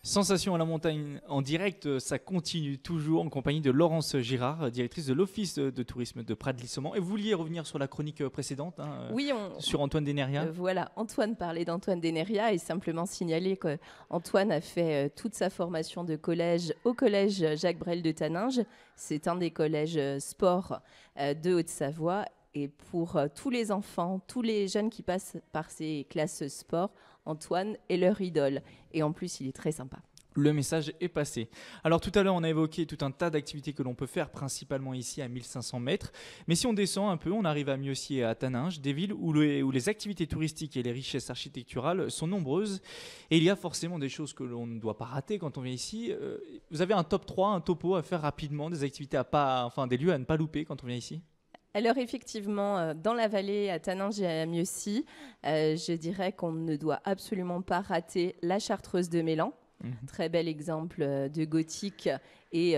Sensation à la montagne en direct, ça continue toujours en compagnie de Laurence Girard, directrice de l'Office de tourisme de Pradly-Saumon. Et vous vouliez revenir sur la chronique précédente, Oui, sur Antoine Deneria. Voilà, Antoine parlait d'Antoine Deneria et simplement signaler qu'Antoine a fait toute sa formation de collège au collège Jacques Brel de Taninges. C'est un des collèges sport de Haute-Savoie. Et pour tous les enfants, tous les jeunes qui passent par ces classes sport, Antoine est leur idole. Et en plus, il est très sympa. Le message est passé. Alors tout à l'heure, on a évoqué tout un tas d'activités que l'on peut faire, principalement ici à 1500 mètres. Mais si on descend un peu, on arrive à Mieuxy et à Taninges, des villes où les activités touristiques et les richesses architecturales sont nombreuses. Et il y a forcément des choses que l'on ne doit pas rater quand on vient ici. Vous avez un top 3, un topo à faire rapidement, des activités des lieux à ne pas louper quand on vient ici? Alors effectivement, dans la vallée, à Taninges et à Mieuxy, je dirais qu'on ne doit absolument pas rater la Chartreuse de Mélan. Très bel exemple de gothique et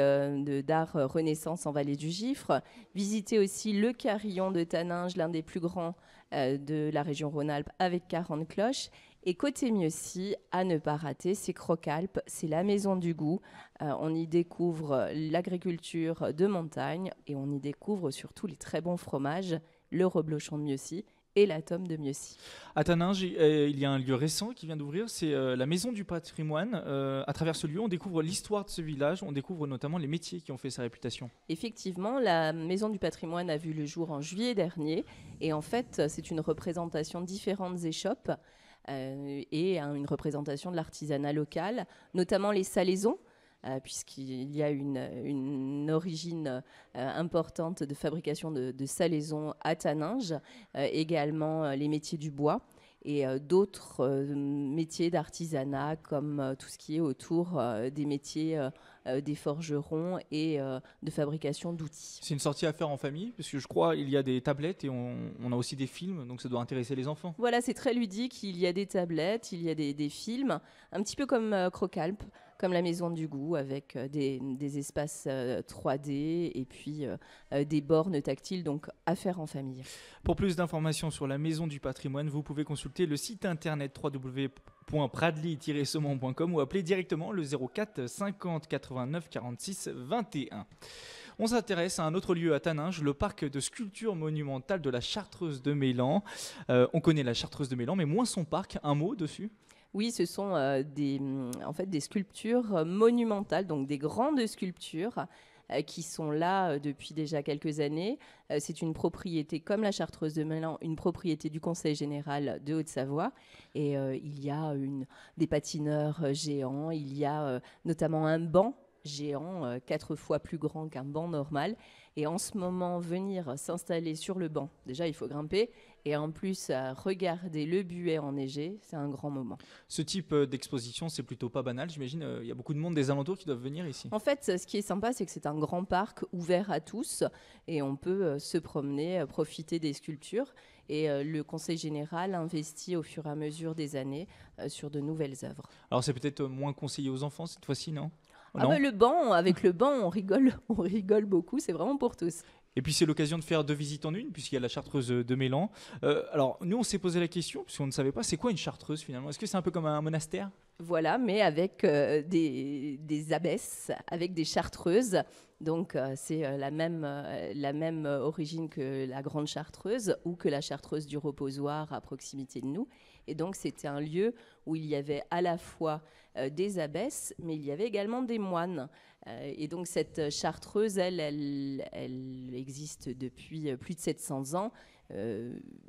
d'art renaissance en vallée du Gifre. Visiter aussi le carillon de Taninges, l'un des plus grands de la région Rhône-Alpes, avec 40 cloches. Et côté Mieuxy, à ne pas rater, c'est Crocalpes, c'est la maison du goût. On y découvre l'agriculture de montagne et on y découvre surtout les très bons fromages, le reblochon de Mieuxy et la tome de Mieuxy. À Taninges, il y a un lieu récent qui vient d'ouvrir, c'est la Maison du Patrimoine. À travers ce lieu, on découvre l'histoire de ce village, on découvre notamment les métiers qui ont fait sa réputation. Effectivement, la Maison du Patrimoine a vu le jour en juillet dernier et en fait, c'est une représentation de différentes échoppes et une représentation de l'artisanat local, notamment les salaisons. Puisqu'il y a une origine importante de fabrication de salaisons à Taninges, également les métiers du bois et d'autres métiers d'artisanat comme tout ce qui est autour des métiers des forgerons et de fabrication d'outils. C'est une sortie à faire en famille, parce que je crois qu'il y a des tablettes et on a aussi des films, donc ça doit intéresser les enfants. Voilà, c'est très ludique, il y a des tablettes, il y a des films, un petit peu comme Crocalpes, comme la Maison du Goût, avec des espaces 3D et puis des bornes tactiles, donc à faire en famille. Pour plus d'informations sur la Maison du Patrimoine, vous pouvez consulter le site internet www.pradly-saumon.com ou appeler directement le 04 50 89 46 21. On s'intéresse à un autre lieu à Taninges, le parc de sculpture monumentale de la Chartreuse de Mélan. On connaît la Chartreuse de Mélan, mais moins son parc. Un mot dessus? Oui, ce sont des sculptures monumentales, donc des grandes sculptures qui sont là depuis déjà quelques années. C'est une propriété, comme la Chartreuse de Mélan, une propriété du Conseil général de Haute-Savoie. Et il y a des patineurs géants, il y a notamment un banc géant, 4 fois plus grand qu'un banc normal. Et en ce moment, venir s'installer sur le banc, déjà il faut grimper, et en plus regarder le buet enneigé, c'est un grand moment. Ce type d'exposition, c'est plutôt pas banal, j'imagine. Il y a beaucoup de monde des alentours qui doivent venir ici. En fait, ce qui est sympa, c'est que c'est un grand parc ouvert à tous, et on peut se promener, profiter des sculptures. Et le Conseil général investit au fur et à mesure des années sur de nouvelles œuvres. Alors c'est peut-être moins conseillé aux enfants cette fois-ci, non? Le banc, avec le banc, on rigole beaucoup, c'est vraiment pour tous. Et puis c'est l'occasion de faire 2 visites en une, puisqu'il y a la Chartreuse de Mélan. Alors nous, on s'est posé la question, puisqu'on ne savait pas, c'est quoi une chartreuse finalement? Est-ce que c'est un peu comme un monastère? Voilà, mais avec des abbesses, avec des chartreuses. Donc c'est la même origine que la Grande Chartreuse ou que la Chartreuse du Reposoir à proximité de nous. Et donc c'était un lieu où il y avait à la fois des abbesses, mais il y avait également des moines. Et donc cette chartreuse, elle existe depuis plus de 700 ans.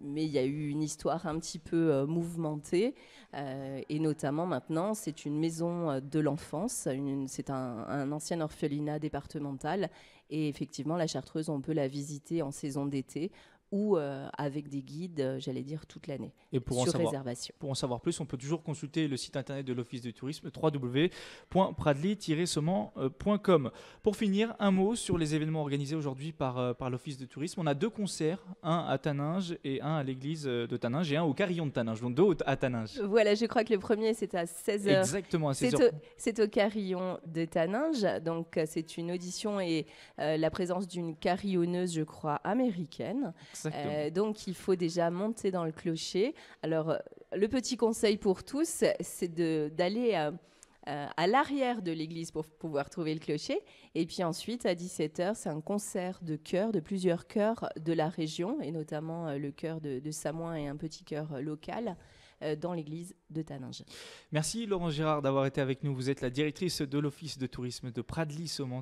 Mais il y a eu une histoire un petit peu mouvementée et notamment maintenant c'est une maison de l'enfance, c'est un ancien orphelinat départemental et effectivement la Chartreuse on peut la visiter en saison d'été ou avec des guides, j'allais dire toute l'année, sur réservation. Pour en savoir plus, on peut toujours consulter le site internet de l'Office de tourisme, www.pradly-saumon.com. Pour finir, un mot sur les événements organisés aujourd'hui par l'Office de tourisme. On a 2 concerts, un à Taninges et un à l'église de Taninges et un au Carillon de Taninges, donc 2 à Taninges. Voilà, je crois que le premier c'est à 16h. Exactement, à 16h. C'est au Carillon de Taninges, donc c'est une audition et la présence d'une carillonneuse, je crois, américaine. Donc il faut déjà monter dans le clocher. Alors le petit conseil pour tous, c'est d'aller à l'arrière de l'église pour pouvoir trouver le clocher. Et puis ensuite, à 17h, c'est un concert de chœurs, de plusieurs chœurs de la région, et notamment le chœur de Samoin et un petit chœur local dans l'église de Taninges. Merci Laurence Girard d'avoir été avec nous. Vous êtes la directrice de l'Office de tourisme de Pradlis au Menton.